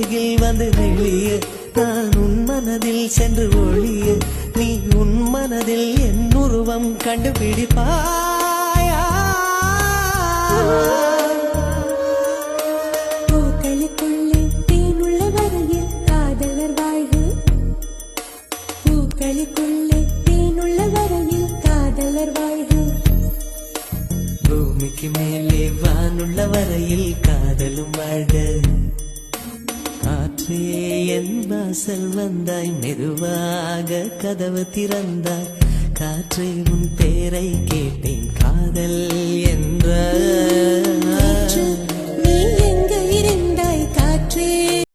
அருகில் வந்து நெளிய நான் உன் மனதில் சென்று ஒழிய நீ உன் மனதில் என் உருவம் கண்டுபிடிப்பாயா பூக்களுக்குள்ளே தேனுள்ள வரையில் காதலர் வாழ்வு பூக்களுக்குள்ளே தேனுள்ள வரையில் காதலர் வாழ்வு பூமிக்கு மேலே வானுள்ள வரையில் காதலும் வாழ்க காற்றே என் வாசல் வந்தாய் மெதுவாக கதவு திறந்தாய் காற்றை உன் பேரை கேட்டேன் காதல் என்ற